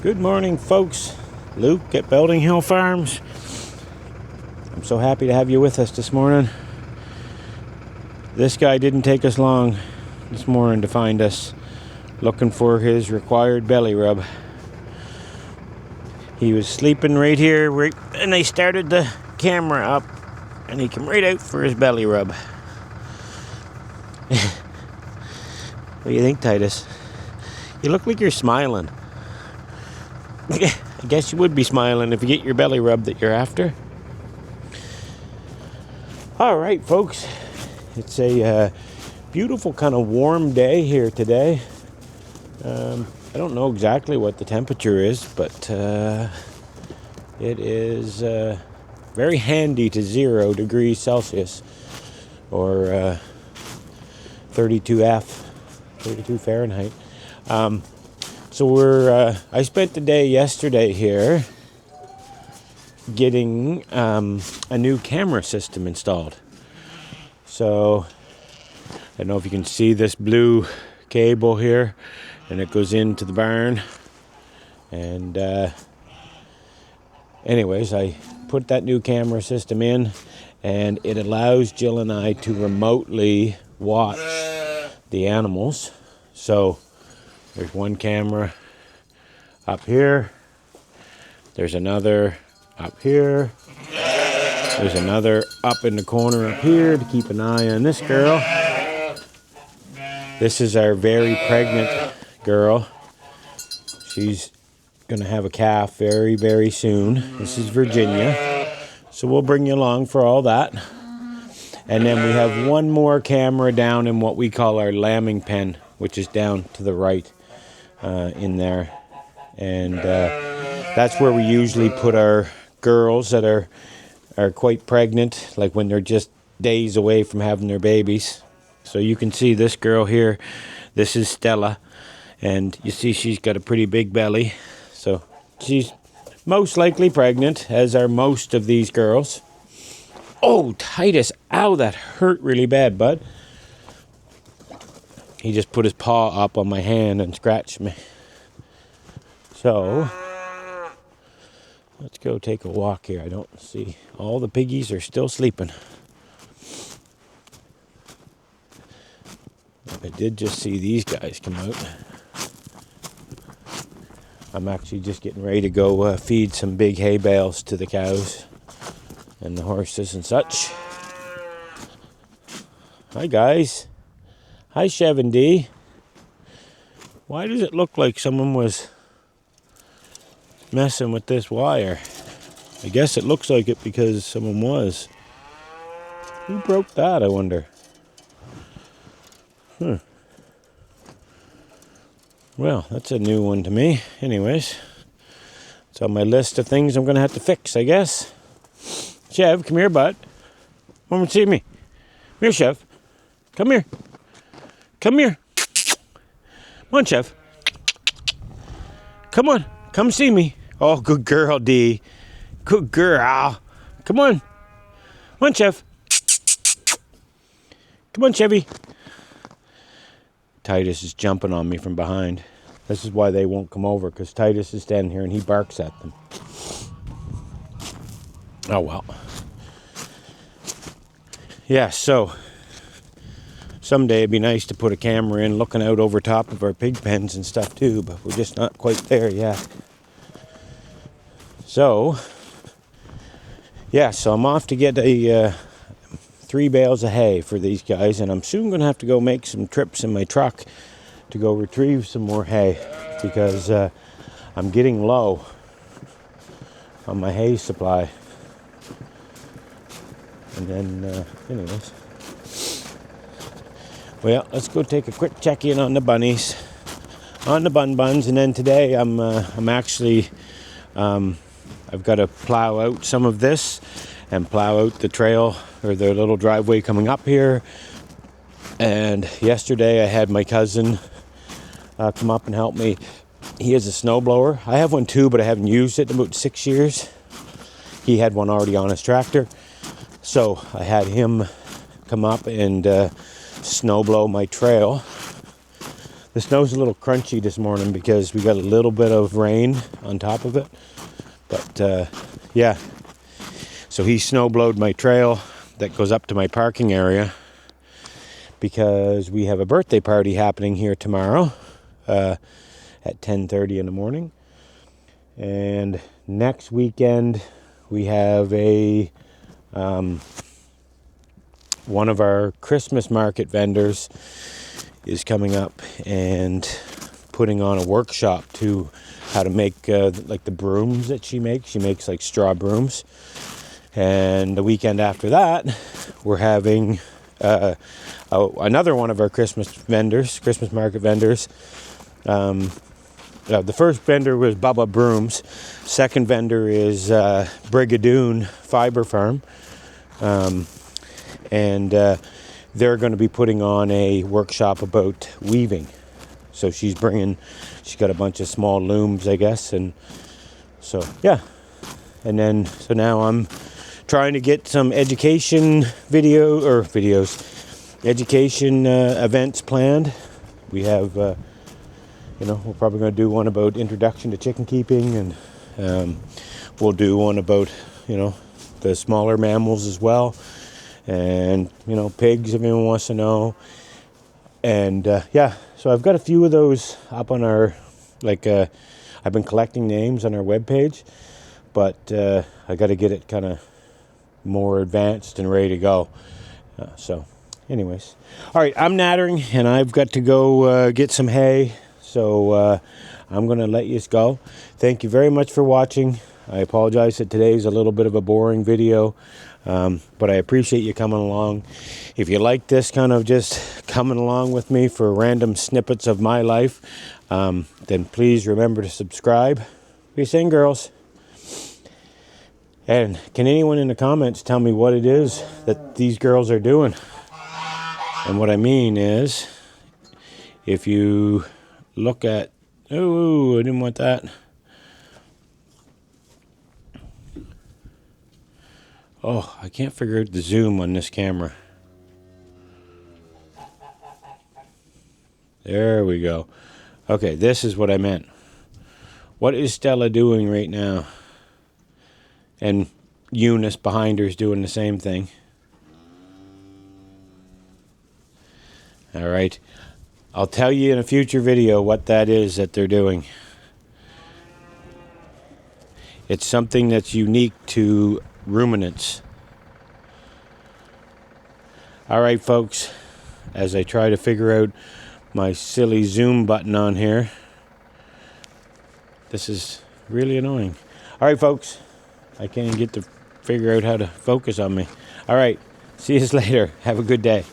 Good morning, folks. Luke at Belding Hill Farms. I'm so happy to have you with us this morning. This guy didn't take us long this morning to find us looking for his required belly rub. He was sleeping right here, and I started the camera up, and he came right out for his belly rub. What do you think, Titus? You look like you're smiling. I guess you would be smiling if you get your belly rub that you're after. All right, folks. It's a beautiful kind of warm day here today. I don't know exactly what the temperature is, but it is very handy to 0 degrees Celsius or 32 Fahrenheit. So I spent the day yesterday here getting a new camera system installed. So I don't know if you can see this blue cable here, and it goes into the barn. And anyways, I put that new camera system in, and it allows Jill and I to remotely watch the animals. So there's one camera up here. There's another up here. There's another up in the corner up here to keep an eye on this girl. This is our very pregnant girl. She's going to have a calf very, very soon. This is Virginia. So we'll bring you along for all that. And then we have one more camera down in what we call our lambing pen, which is down to the right in there. And that's where we usually put our girls that are quite pregnant, like when they're just days away from having their babies. So you can see this girl here. This is Stella. And you see she's got a pretty big belly. So she's most likely pregnant, as are most of these girls. Oh, Titus. Ow, that hurt really bad, bud. He just put his paw up on my hand and scratched me. So let's go take a walk here. I don't see. All the piggies are still sleeping. I did just see these guys come out. I'm actually just getting ready to go feed some big hay bales to the cows and the horses and such. Hi, guys. Hi, Chev and D. Why does it look like someone was messing with this wire? I guess it looks like it because someone was. Who broke that, I wonder? Well, that's a new one to me. Anyways, it's on my list of things I'm going to have to fix, I guess. Chev, come here, bud. Come and see me. Come here, Chev. Come here. Come here. Come on, Chev. Come on. Come see me. Oh, good girl, D. Good girl. Come on. Come on, Chev. Come on, Chevy. Titus is jumping on me from behind. This is why they won't come over, because Titus is standing here and he barks at them. Oh, well. Yeah, so someday it'd be nice to put a camera in looking out over top of our pig pens and stuff too, but we're just not quite there yet. So, yeah, so I'm off to get 3 bales of hay for these guys, and I'm soon going to have to go make some trips in my truck to go retrieve some more hay, because I'm getting low on my hay supply. And then, anyways. Well, let's go take a quick check-in on the bunnies, on the buns, and then today I'm actually, I've got to plow out some of this and plow out the trail or the little driveway coming up here. And yesterday I had my cousin come up and help me. He has a snowblower. I have one too, but I haven't used it in about 6 years. He had one already on his tractor. So I had him come up and snow blow my trail The snow's a little crunchy this morning because we got a little bit of rain on top of it. But yeah, so he snowblowed my trail that goes up to my parking area because we have a birthday party happening here tomorrow at 10:30 in the morning. And next weekend we have a one of our Christmas market vendors is coming up and putting on a workshop to how to make like the brooms that she makes. She makes like straw brooms. And the weekend after that, we're having another one of our Christmas market vendors. The first vendor was Bubba Brooms. Second vendor is Brigadoon Fiber Farm. And they're going to be putting on a workshop about weaving. So she's got a bunch of small looms, I guess. And so, yeah. And then, so now I'm trying to get some education events planned. We have, we're probably going to do one about introduction to chicken keeping, and we'll do one about, the smaller mammals as well. And, pigs, if anyone wants to know. And, so I've got a few of those up on our, I've been collecting names on our webpage, but I got to get it kind of more advanced and ready to go. So, anyways. All right, I'm nattering, and I've got to go get some hay. So, I'm going to let you go. Thank you very much for watching. I apologize that today's a little bit of a boring video. But I appreciate you coming along. If you like this kind of just coming along with me for random snippets of my life, then please remember to subscribe. Peace in, girls. And can anyone in the comments tell me what it is that these girls are doing? And what I mean is, if you look at... Oh, I didn't want that. Oh, I can't figure out the zoom on this camera. There we go. Okay, this is what I meant. What is Stella doing right now? And Eunice behind her is doing the same thing. All right. I'll tell you in a future video what that is that they're doing. It's something that's unique to ruminants. All right, folks, as I try to figure out my silly zoom button on here, this is really annoying. All right, folks, I can't even get to figure out how to focus on me. All right, see you later. Have a good day.